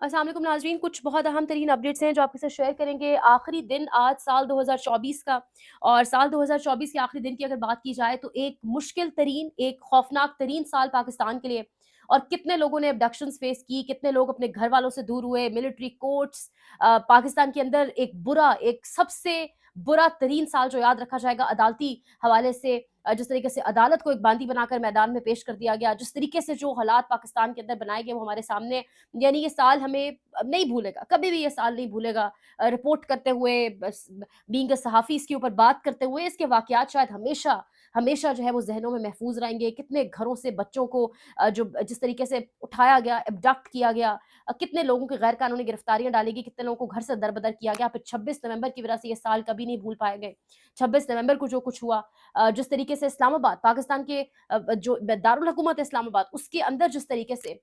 अस्सलाम वालेकुम नाज़रीन, कुछ बहुत अहम तरीन अपडेट्स हैं जो आपके साथ शेयर करेंगे। आखिरी दिन आज साल 2024 का, और साल 2024 के आखिरी दिन की अगर बात की जाए तो एक मुश्किल तरीन, एक खौफनाक तरीन साल पाकिस्तान के लिए। और कितने लोगों ने अबडक्शंस फेस की, कितने लोग अपने घर वालों से दूर हुए, मिलिट्री कोर्ट्स, पाकिस्तान के अंदर एक सबसे बुरा तरीन साल जो याद रखा जाएगा अदालती हवाले से। जिस तरीके से अदालत को एक बांदी बनाकर मैदान में पेश कर दिया गया, जिस तरीके से जो हालात पाकिस्तान के अंदर बनाए गए वो हमारे सामने, यानी ये साल हमें नहीं भूलेगा, कभी भी ये साल नहीं भूलेगा। रिपोर्ट करते हुए, बस बीइंग अ सहाफ़ी, इसके ऊपर बात करते हुए, इसके वाक़यात शायद हमेशा हमेशा जो है वो ज़हनों में महफ़ूज़ रहेंगे। कितने घरों से बच्चों को जो जिस तरीके से उठाया गया, एब्डक्ट किया गया, कितने लोगों की गैर कानूनी गिरफ्तारियाँ डाली गई, कितने लोगों को घर से दर-बदर किया गया। फिर 26 नवंबर की वजह से ये साल कभी नहीं भूल पाएँगे। 26 नवंबर को जो कुछ हुआ, जिस तरीके से इस्लामाबाद, पाकिस्तान के जो दारुल हुकूमत है इस्लामाबाद, उसके अंदर जिस तरीके से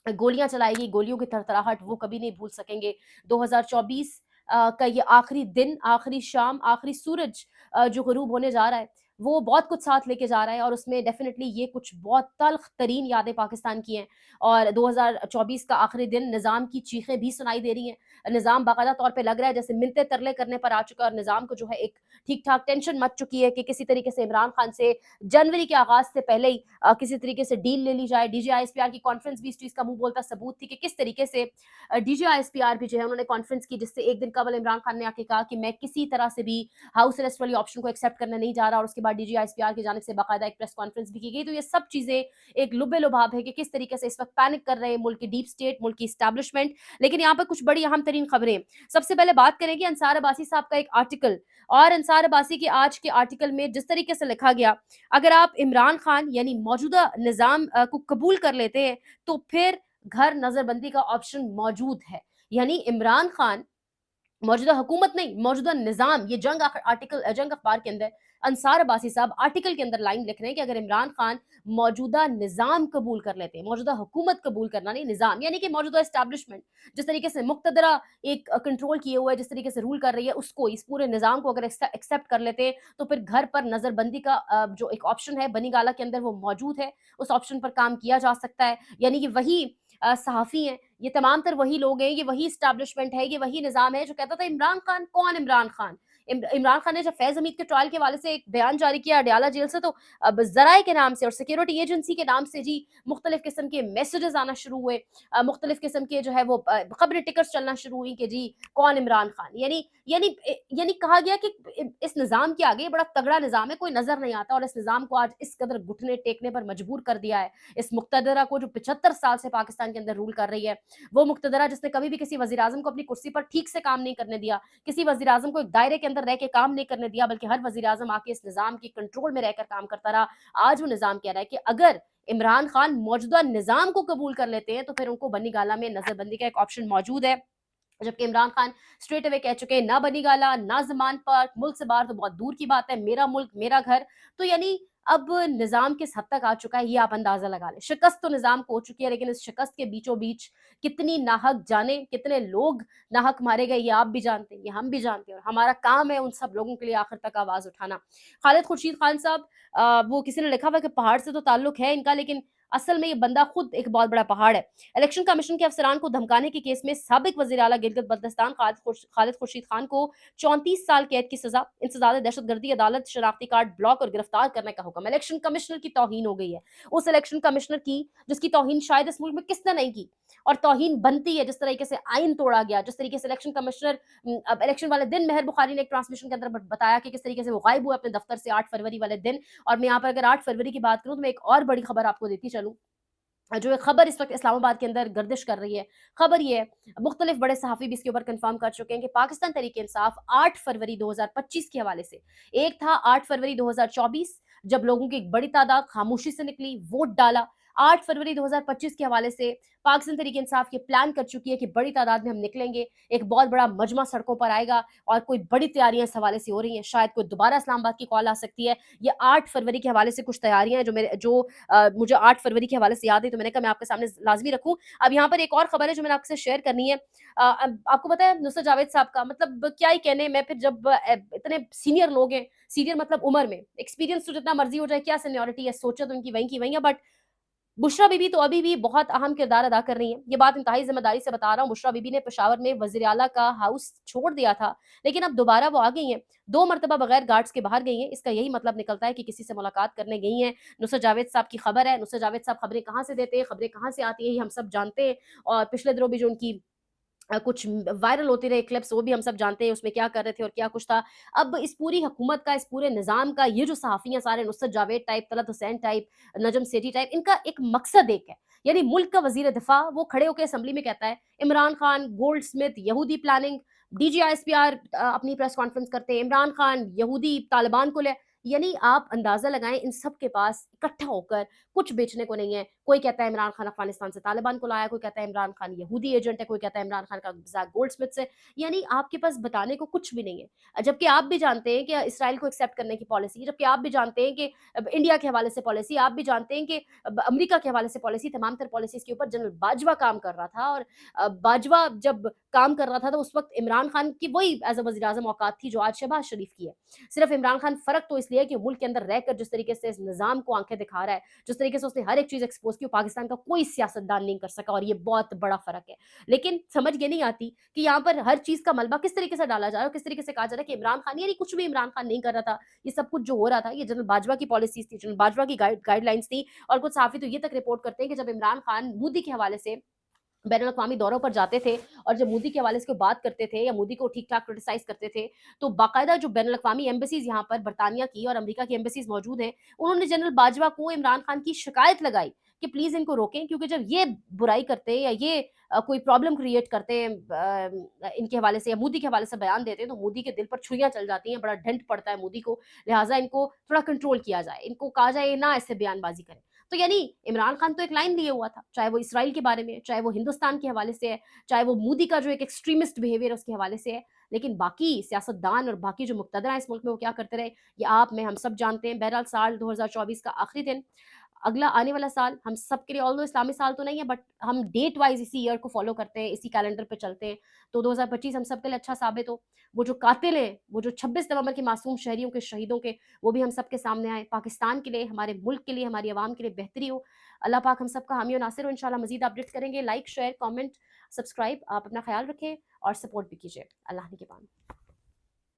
गोलियाँ चलाई गई, गोलियों की थरथराहट वो कभी नहीं भूल सकेंगे। 2024 का ये आखिरी दिन, आखिरी शाम, आखिरी सूरज जो ग़ुरूब होने जा रहा है, वो बहुत कुछ साथ लेके जा रहा है, और उसमें डेफ़िनिटली ये कुछ बहुत तल्ख़ तरीन यादें पाकिस्तान की हैं। और 2024 का आखिरी दिन, निज़ाम की चीखें भी सुनाई दे रही हैं। निज़ाम बाकायदा तौर पे लग रहा है जैसे मिन्नतें तरले करने पर आ चुका है, और निज़ाम को जो है एक ठीक-ठाक टेंशन मच चुकी है कि किसी तरीके से इमरान खान से जनवरी के आगाज़ से पहले ही किसी तरीके से डील ले ली जाए। डीजीआईएसपीआर की कॉन्फ्रेंस भी इस चीज़ का मुँह बोलता सबूत थी कि किस तरीके से डीजीआईएसपीआर भी जो है उन्होंने कॉन्फ्रेंस की, जिससे एक दिन कबल इमरान खान ने आके कहा कि मैं किसी तरह से भी हाउस अरेस्ट वाली ऑप्शन को एक्सेप्ट करने नहीं जा रहा, और उसके बाद डीजीआईएसपीआर की जानिब से बाकायदा एक प्रेस कॉन्फ्रेंस भी की गई। तो ये सब चीज़ें एक लुबे-लुभाब है कि किस तरीके से इस वक़्त पैनिक कर रहे हैं मुल्क की डीप स्टेट, मुल्क की एस्टैब्लिशमेंट। लेकिन यहाँ पर कुछ बड़ी अहम तरीन खबरें हैं। सबसे पहले बात करेंगे अंसार अब्बासी साहब का एक आर्टिकल, और अंसार अब्बासी के आज के आर्टिकल में जिस तरीके से लिखा गया, अगर आप इमरान खान यानी मौजूदा निज़ाम को कबूल कर लेते हैं, तो फिर घर नज़रबंदी का ऑप्शन मौजूद है। यानी इमरान खान, मौजूदा हुकूमत नहीं, मौजूदा निज़ाम, ये जंग अखबार के अंदर अंसार अब्बासी साहब आर्टिकल के अंदर लाइन लिख रहे हैं कि अगर इमरान खान मौजूदा निज़ाम कबूल कर लेते हैं, मौजूदा हुकूमत कबूल करना नहीं, निज़ाम यानी कि मौजूदा एस्टैब्लिशमेंट, जिस तरीके से मुक़तदरा एक कंट्रोल किए हुआ है, जिस तरीके से रूल कर रही है, उसको, इस पूरे निज़ाम को अगर एक्सेप्ट कर लेते हैं, तो फिर घर पर नज़रबंदी का जो एक ऑप्शन है बनीगाला के अंदर वो मौजूद है, उस ऑप्शन पर काम किया जा सकता है। यानी कि वही सहाफ़ी हैं, ये तमाम तर वही लोग हैं, ये वही एस्टैब्लिशमेंट है, ये वही निज़ाम है जो कहता था इमरान खान कौन इमरान खान? इमरान खान ने जब फैज़ हमीद के ट्रायल के हवाले से एक बयान जारी किया अडयाला जेल से, तो अब ज़राए के नाम से और सिक्योरिटी एजेंसी के नाम से जी मुख्तलिफ़ किस्म के मैसेजेस आना शुरू हुए। मुख्तलिफ़ किस्म के जो है वो खबरें टिकर्स चलना शुरू हुई कि जी कौन इमरान खान? यानी कहा गया कि इस निज़ाम के आगे, ये बड़ा तगड़ा निज़ाम है, कोई नज़र नहीं आता, और इस निज़ाम को आज इस कदर घुटने टेकने पर मजबूर कर दिया है, इस मुक़तदरा को जो 75 साल से पाकिस्तान के अंदर रूल कर रही है। वो मुक़तदरा जिसने कभी भी किसी वज़ीर-आज़म को अपनी कुर्सी पर ठीक से काम नहीं करने दिया, किसी वज़ीर-आज़म को एक दायरे के अंदर रह के काम नहीं करने दिया, बल्कि हर वज़ीर-आज़म आके इस निज़ाम के कंट्रोल में रहकर काम करता रहा। आज वो निज़ाम कह रहा है कि अगर इमरान खान मौजूदा निज़ाम को कबूल कर लेते हैं, तो फिर उनको बनी गाला में नज़रबंदी का एक ऑप्शन मौजूद है। जबकि इमरान खान स्ट्रेट अवे कह चुके हैं, ना बनी गाला, ना ज़मान पार्क, मुल्क से बाहर तो बहुत दूर की बात है, मेरा मुल्क, मेरा घर। तो यानी अब निज़ाम किस हद तक आ चुका है, ये आप अंदाज़ा लगा लें। शिकस्त तो निज़ाम को हो चुकी है, लेकिन इस शिकस्त के बीचों-बीच कितनी नाहक जानें, कितने लोग नाहक मारे गए, ये आप भी जानते हैं, ये हम भी जानते हैं, और हमारा काम है उन सब लोगों के लिए आखिर तक आवाज़ उठाना। खालिद खुर्शीद खान साहब, वो किसी ने लिखा हुआ है कि पहाड़ से तो ताल्लुक है इनका, लेकिन असल में ये बंदा खुद एक बहुत बड़ा पहाड़ है। इलेक्शन कमीशन के अफसरान को धमकाने के केस में साबिक वज़ीर आला गिलगित-बल्तिस्तान खालिद खुर्शीद खान को 34 साल कैद की सज़ा, इंसदाद दहशतगर्दी, अदालत शनाख्ती कार्ड ब्लॉक और गिरफ्तार करने का हुक्म। इलेक्शन कमिश्नर की तौहीन हो गई है। उस इलेक्शन कमिश्नर की जिसकी तौहीन शायद इस मुल्क में किसने नहीं की, और तौहीन बनती है जिस तरीके से आइन तोड़ा गया, जिस तरीके से इलेक्शन कमिश्नर अब इलेक्शन वाले दिन मेहर बुखारी ने एक ट्रांसमिशन के अंदर बताया कि किस तरीके से वो गायब हुए अपने दफ्तर से 8 फरवरी वाले दिन। और मैं यहाँ पर अगर 8 फरवरी की बात करूँ, तो मैं एक और बड़ी खबर आपको देती चलूँ, जो एक खबर इस वक्त इस्लामाबाद के अंदर गर्दिश कर रही है। खबर ये है, मुख्तलिफ बड़े सहाफ़ी भी इसके ऊपर कंफर्म कर चुके हैं कि पाकिस्तान तहरीक-ए-इंसाफ 8 फरवरी 2025 के हवाले से, एक था 8 फरवरी 2024 जब लोगों की एक बड़ी तादाद खामोशी से निकली, वोट डाला। 8 फरवरी 2025 के हवाले से पाकिस्तान तहरीक-ए-इंसाफ ये प्लान कर चुकी है कि बड़ी तादाद में हम निकलेंगे, एक बहुत बड़ा मजमा सड़कों पर आएगा, और कोई बड़ी तैयारियां इस हवाले से हो रही हैं। शायद कोई दोबारा इस्लामाबाद की कॉल आ सकती है। ये 8 फरवरी के हवाले से कुछ तैयारियां हैं मुझे 8 फरवरी के हवाले से याद है, तो मैंने कहा मैं आपके सामने लाज़मी रखूँ। अब यहाँ पर एक और खबर है जो मैंने आपसे शेयर करनी है। अब आपको पता है नुसरत जावेद साहब का मतलब क्या ही कहने, मैं फिर जब इतने सीनियर लोग हैं, सीनियर मतलब उम्र में, एक्सपीरियंस तो जितना मर्ज़ी हो जाए, क्या सीनियरिटी है, सोचा तो उनकी वहीं की वहीं है, बट बुशरा बीबी तो अभी भी बहुत अहम किरदार अदा कर रही हैं। ये बात इंतहाई ज़िम्मेदारी से बता रहा हूँ। बुशरा बीबी ने पेशावर में वज़ीर आला का हाउस छोड़ दिया था, लेकिन अब दोबारा वो आ गई हैं। 2 मर्तबा बगैर गार्ड्स के बाहर गई हैं। इसका यही मतलब निकलता है कि किसी से मुलाकात करने गई हैं। नुसरत जावेद साहब की खबर है। नुसरत जावेद साहब खबरें कहाँ से देते हैं, खबरें कहाँ से आती हैं, ये हम सब जानते हैं। और पिछले दिनों भी जो उनकी कुछ वायरल होते रहे क्लिप्स, वो भी हम सब जानते हैं उसमें क्या कर रहे थे और क्या कुछ था। अब इस पूरी हुकूमत का, इस पूरे निज़ाम का, ये जो सहाफ़ी हैं सारे Nusrat Javed type, Talat Hussain type, Najam Sethi type, इनका एक मकसद एक है। यानी मुल्क का वज़ीर दिफ़ा वो खड़े होके असेंबली में कहता है, इमरान खान, गोल्डस्मिथ, यहूदी प्लानिंग, डीजीआईएसपीआर अपनी प्रेस कॉन्फ्रेंस करते हैं, इमरान खान यहूदी तालिबान को ले। यानी आप अंदाज़ा लगाएँ इन सब के पास इकट्ठा होकर कुछ बेचने को नहीं है। कोई कहता है इमरान खान अफ़गानिस्तान से तालिबान को लाया, कोई कहता है इमरान खान यहूदी एजेंट है, कोई कहता है इमरान खान का ज़ैक गोल्डस्मिथ से। यानी आपके पास बताने को कुछ भी नहीं है। जबकि आप भी जानते हैं कि इसराइल को एक्सेप्ट करने की पॉलिसी, जबकि आप भी जानते हैं कि इंडिया के हवाले से पॉलिसी, आप भी जानते हैं कि अमेरिका के हवाले से पॉलिसी, तमाम तर पॉलिसीज़ के ऊपर जनरल बाजवा काम कर रहा था। और बाजवा जब काम कर रहा था तो उस वक़्त इमरान खान की वही एज़ वज़ीर-ए-आज़म औकात थी जो आज शहबाज़ शरीफ की है। सिर्फ़ इमरान खान फ़र्क तो इसलिए है कि मुल्क के अंदर रहकर जिस तरीके से इस निज़ाम को आँखें दिखा रहा है, जिस तरीके से उसने हर एक चीज़ एक्सपोज़ की, वो पाकिस्तान का कोई सियासतदान नहीं कर सका, और ये बहुत बड़ा फ़र्क है। लेकिन समझ ये नहीं आती कि यहाँ पर हर चीज़ का मलबा किस तरीके से डाला जा रहा है और किस तरीके से कहा जा रहा है कि इमरान खान, यानी कुछ भी इमरान खान नहीं कर रहा था। ये सब कुछ जो हो रहा था, ये जनरल बाजवा की पॉलिसीज़ थी, जनरल बाजवा की गाइडलाइंस थी। और कुछ सहाफ़ी तो ये तक रिपोर्ट करते हैं कि जब इमरान खान मोदी के हवाले से बैनुल-अक़वामी दौरों पर जाते थे और जब मोदी के हवाले से कोई बात करते थे या मोदी को ठीक-ठाक क्रिटिसाइज़ करते थे, तो बाकायदा जो बैनुल-अक़वामी एम्बेसीज़ यहाँ पर बर्तानिया की और अमेरिका की एम्बेसीज़ मौजूद हैं, उन्होंने जनरल बाजवा को इमरान खान की शिकायत लगाई कि प्लीज़ इनको रोकें, क्योंकि जब ये बुराई करते हैं या ये कोई प्रॉब्लम क्रिएट करते हैं इनके हवाले से या मोदी के हवाले से बयान देते हैं, तो मोदी के दिल पर छुरियाँ चल जाती हैं, बड़ा डंट पड़ता है मोदी को। लिहाज़ा इनको थोड़ा कंट्रोल किया जाए, इनको कहा जाए ये ना ऐसे बयानबाज़ी करें। तो यानी इमरान खान तो एक लाइन लिए हुआ था, चाहे वो इसराइल के बारे में है, चाहे वो हिंदुस्तान के हवाले से है, चाहे वो मोदी का जो एक एक्सट्रीमिस्ट बिहेवियर है उसके हवाले से है। लेकिन बाकी सियासतदान और बाकी जो मुक़्तदर हैं इस मुल्क में, वो क्या करते रहे, ये आप, मैं, हम सब जानते हैं। बहरहाल साल 2024 का आखिरी दिन, अगला आने वाला साल हम सब के लिए, ऑल्दो इस्लामी साल तो नहीं है, बट हम डेट वाइज़ इसी ईयर को फ़ॉलो करते हैं, इसी कैलेंडर पे चलते हैं। तो 2025 हम सब के लिए अच्छा साबित हो। वो जो कातिल हैं, वो जो 26 नवंबर के मासूम शहरियों के, शहीदों के, वो भी हम सब के सामने आएँ। पाकिस्तान के लिए, हमारे मुल्क के लिए, हमारी आवाम के लिए बेहतरी हो। अल्लाह पाक हम सबका हामी और नासिर हो। इंशाल्लाह मज़ीद अपडेट्स करेंगे। Like, share, comment, subscribe. आप अपना ख़्याल रखें और सपोर्ट भी कीजिए। अल्लाह निगहबान।